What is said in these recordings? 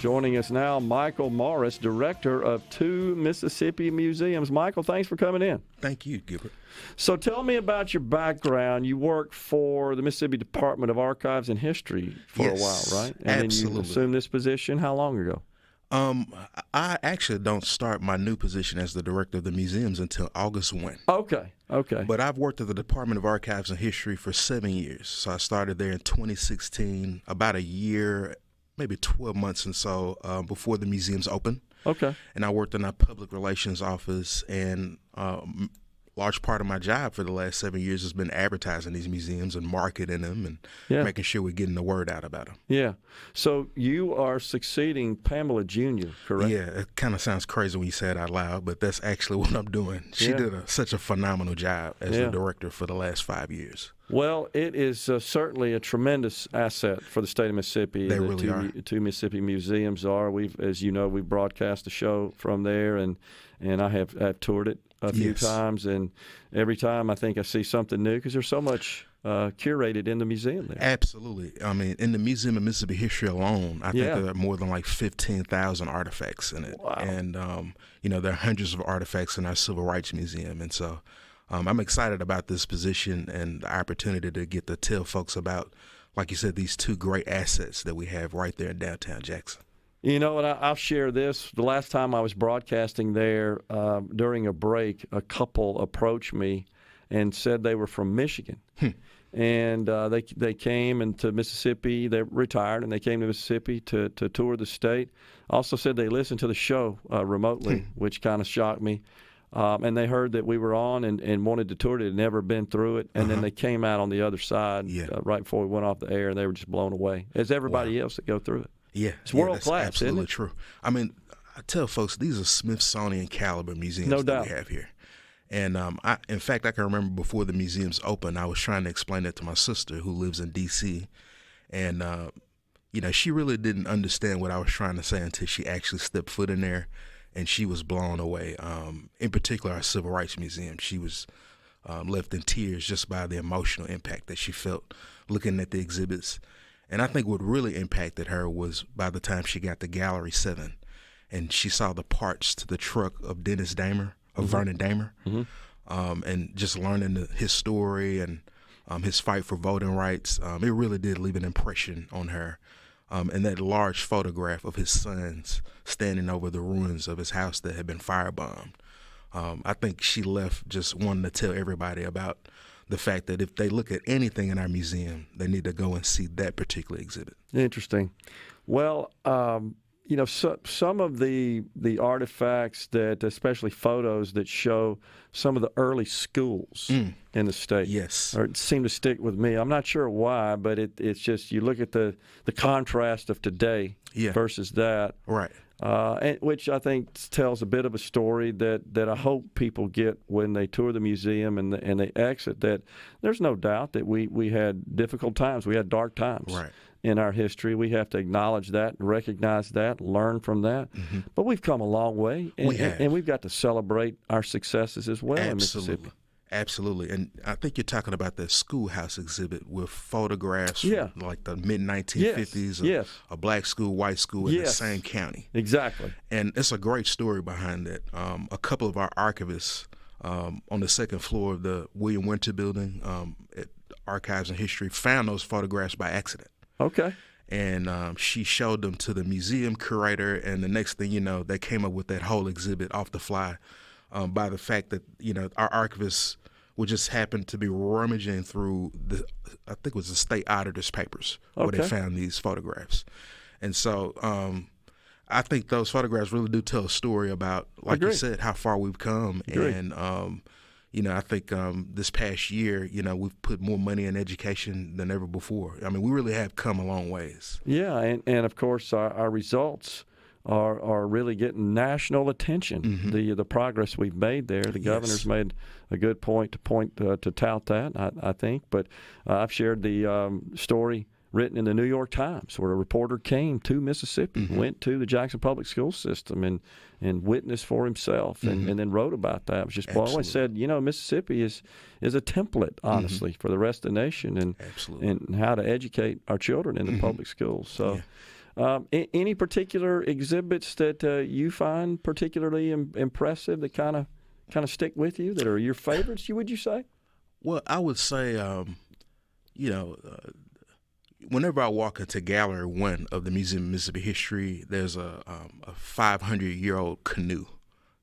Joining us now, Michael Morris, director of 2 Mississippi Museums. Michael, thanks for coming in. Thank you, Gilbert. So tell me about your background. You worked for the Mississippi Department of Archives and History for a while, right? And absolutely. then you assumed this position how long ago? I actually don't start my new position as the director of the museums until August 1. Okay. But I've worked at the Department of Archives and History for 7 years. So I started there in 2016, about a year, maybe 12 months and so before the museums opened. Okay. And I worked in our public relations office, and large part of my job for the last 7 years has been advertising these museums and marketing them and making sure we're getting the word out about them. Yeah. So you are succeeding Pamela Jr., correct? Yeah, it kind of sounds crazy when you say it out loud, but that's actually what I'm doing. She did such a phenomenal job as the director for the last 5 years. Well, it is certainly a tremendous asset for the state of Mississippi. They really are. 2 Mississippi museums are. As you know, we've broadcast the show from there, and I have toured it a few times, and every time I think I see something new because there's so much curated in the museum there. Absolutely. I mean, in the Museum of Mississippi History alone, I think there are more than like 15,000 artifacts in it. Wow. And, there are hundreds of artifacts in our Civil Rights Museum. And so I'm excited about this position and the opportunity to get to tell folks about, like you said, these 2 great assets that we have right there in downtown Jackson. You know what? I'll share this. The last time I was broadcasting there, during a break, a couple approached me and said they were from Michigan. And they came into Mississippi. They're retired, and they came to Mississippi to tour the state. Also said they listened to the show remotely, which kind of shocked me. And they heard that we were on and wanted to tour it. They'd never been through it. And then they came out on the other side right before we went off the air, and they were just blown away, as everybody else that go through it. Yeah, it's world that's class, absolutely isn't it? True. I mean, I tell folks these are Smithsonian caliber museums No that doubt. we have here. And in fact, I can remember before the museums opened, I was trying to explain that to my sister who lives in D.C. And she really didn't understand what I was trying to say until she actually stepped foot in there, and she was blown away. In particular, our Civil Rights Museum, she was left in tears just by the emotional impact that she felt looking at the exhibits. And I think what really impacted her was by the time she got to Gallery 7 and she saw the parts to the truck of Dennis Damer, of Vernon Damer, and just learning his story and his fight for voting rights, it really did leave an impression on her. And that large photograph of his sons standing over the ruins of his house that had been firebombed, I think she left just wanting to tell everybody about the fact that if they look at anything in our museum, they need to go and see that particular exhibit. Interesting. Well, some of the artifacts that, especially photos that show some of the early schools in the state, seem to stick with me. I'm not sure why, but it's just you look at the contrast of today versus that. Right. Which I think tells a bit of a story that I hope people get when they tour the museum and they exit, that there's no doubt that we had difficult times. We had dark times in our history. We have to acknowledge that, recognize that, learn from that. But we've come a long way, and we've got to celebrate our successes as well in Mississippi. Absolutely. And I think you're talking about the schoolhouse exhibit with photographs from like the mid-1950s of a black school, white school in the same county. Exactly. And it's a great story behind that. A couple of our archivists on the second floor of the William Winter Building at Archives and History found those photographs by accident. Okay. And she showed them to the museum curator, and the next thing you know, they came up with that whole exhibit off the fly by the fact that, our archivists would just happen to be rummaging through I think it was the state auditor's papers where they found these photographs. And so I think those photographs really do tell a story about, like you said, how far we've come. And, I think this past year, we've put more money in education than ever before. I mean, we really have come a long ways. Yeah, and of course, our results are really getting national attention. The progress we've made there. The governor's made a good point to tout that, I think. But I've shared the story written in the New York Times where a reporter came to Mississippi, went to the Jackson Public School System and witnessed for himself and then wrote about that. It was just blown away. Said, Mississippi is a template, honestly, for the rest of the nation and how to educate our children in the public schools. So Any particular exhibits that you find particularly impressive that kind of stick with you, that are your favorites? Would you say? Well, I would say, whenever I walk into Gallery 1 of the Museum of Mississippi History, there's a 500-year-old canoe.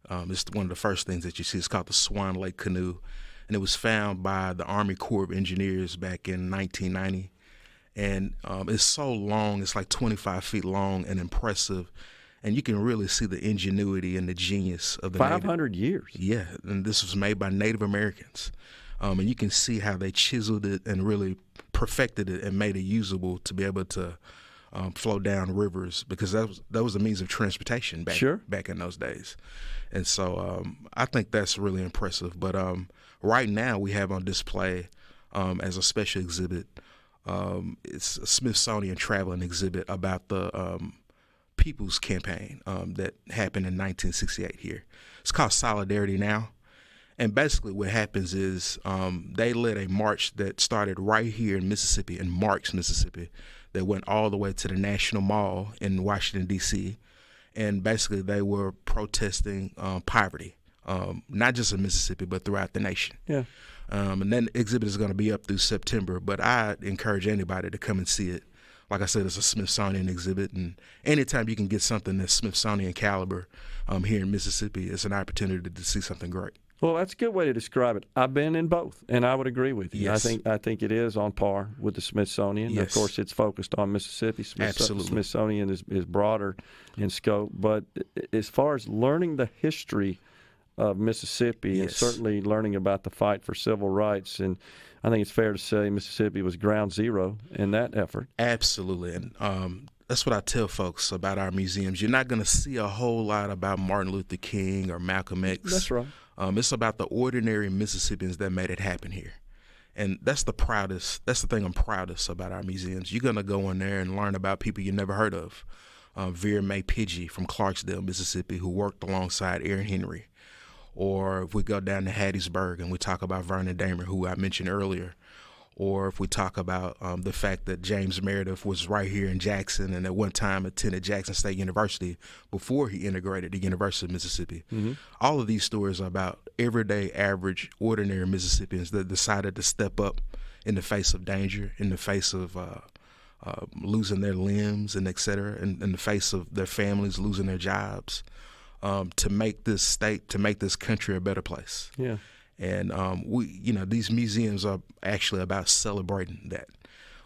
It's one of the first things that you see. It's called the Swan Lake Canoe, and it was found by the Army Corps of Engineers back in 1990. And it's so long, it's like 25 feet long and impressive, and you can really see the ingenuity and the genius of the 500 years. Yeah, and this was made by Native Americans. And you can see how they chiseled it and really perfected it and made it usable to be able to flow down rivers, because that was a means of transportation back in those days. And so I think that's really impressive. But right now we have on display as a special exhibit, it's a Smithsonian traveling exhibit about the People's Campaign that happened in 1968 here. It's called Solidarity Now. And basically what happens is they led a march that started right here in Mississippi, in Marks, Mississippi, that went all the way to the National Mall in Washington, D.C. And basically they were protesting poverty, not just in Mississippi, but throughout the nation. Yeah. And that exhibit is going to be up through September, but I encourage anybody to come and see it. Like I said, it's a Smithsonian exhibit, and anytime you can get something that's Smithsonian caliber here in Mississippi, it's an opportunity to see something great. Well, that's a good way to describe it. I've been in both, and I would agree with you. Yes. I think it is on par with the Smithsonian. Yes. Of course, it's focused on Mississippi. Absolutely. Smithsonian is broader in scope. But as far as learning the history of Mississippi, Yes. and certainly learning about the fight for civil rights, and I think it's fair to say Mississippi was ground zero in that effort. Absolutely. And that's what I tell folks about our museums. You're not going to see a whole lot about Martin Luther King or Malcolm X. That's right. It's about the ordinary Mississippians that made it happen here. And that's the thing I'm proudest about our museums. You're going to go in there and learn about people you never heard of. Vera Mae Pidgey from Clarksdale, Mississippi, who worked alongside Aaron Henry. Or if we go down to Hattiesburg and we talk about Vernon Damer, who I mentioned earlier. Or if we talk about the fact that James Meredith was right here in Jackson and at one time attended Jackson State University before he integrated the University of Mississippi. Mm-hmm. All of these stories are about everyday, average, ordinary Mississippians that decided to step up in the face of danger, in the face of losing their limbs and et cetera, in the face of their families losing their jobs, to make this state, to make this country a better place. Yeah. And these museums are actually about celebrating that,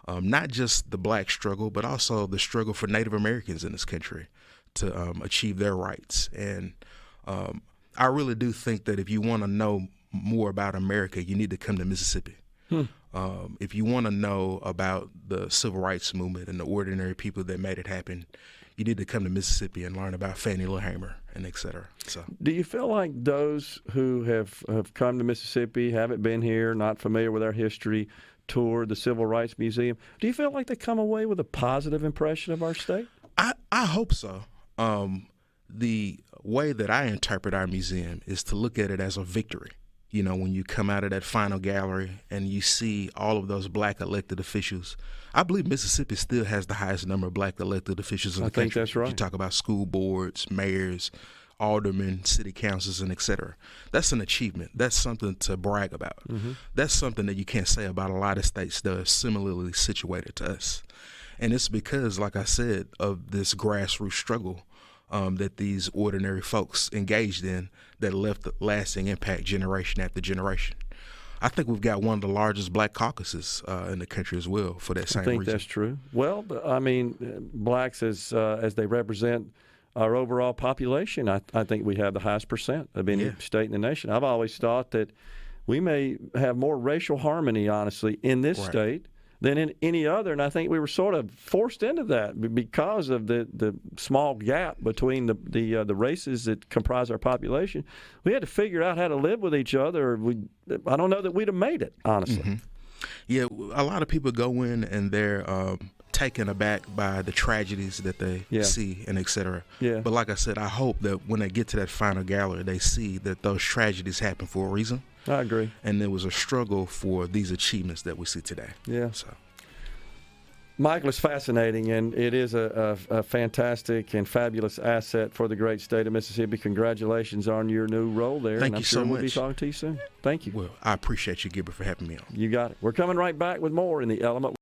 not just the black struggle, but also the struggle for Native Americans in this country to achieve their rights. And I really do think that if you want to know more about America, you need to come to Mississippi. If you want to know about the civil rights movement and the ordinary people that made it happen, you need to come to Mississippi and learn about Fannie Lou Hamer and et cetera. So, do you feel like those who have come to Mississippi, haven't been here, not familiar with our history, toured the Civil Rights Museum, do you feel like they come away with a positive impression of our state? I hope so. The way that I interpret our museum is to look at it as a victory. You know, when you come out of that final gallery and you see all of those black elected officials, I believe Mississippi still has the highest number of black elected officials in the country. I think that's right. You talk about school boards, mayors, aldermen, city councils, and et cetera. That's an achievement. That's something to brag about. Mm-hmm. That's something that you can't say about a lot of states that are similarly situated to us. And it's because, like I said, of this grassroots struggle that these ordinary folks engaged in that left a lasting impact generation after generation. I think we've got one of the largest black caucuses in the country as well for that same reason. I think that's true. Well, I mean, blacks as they represent our overall population, I think we have the highest percent of any state in the nation. I've always thought that we may have more racial harmony, honestly, in this state than in any other, and I think we were sort of forced into that because of the small gap between the races that comprise our population. We had to figure out how to live with each other. I don't know that we'd have made it, honestly. Mm-hmm. Yeah, a lot of people go in and they're taken aback by the tragedies that they see and et cetera. Yeah. But like I said, I hope that when they get to that final gallery, they see that those tragedies happen for a reason. I agree. And there was a struggle for these achievements that we see today. Yeah. So. Michael, it's fascinating, and it is a fantastic and fabulous asset for the great state of Mississippi. Congratulations on your new role there. Thank you so much. We'll be talking to you soon. Thank you. Well, I appreciate you, Gilbert, for having me on. You got it. We're coming right back with more in the Element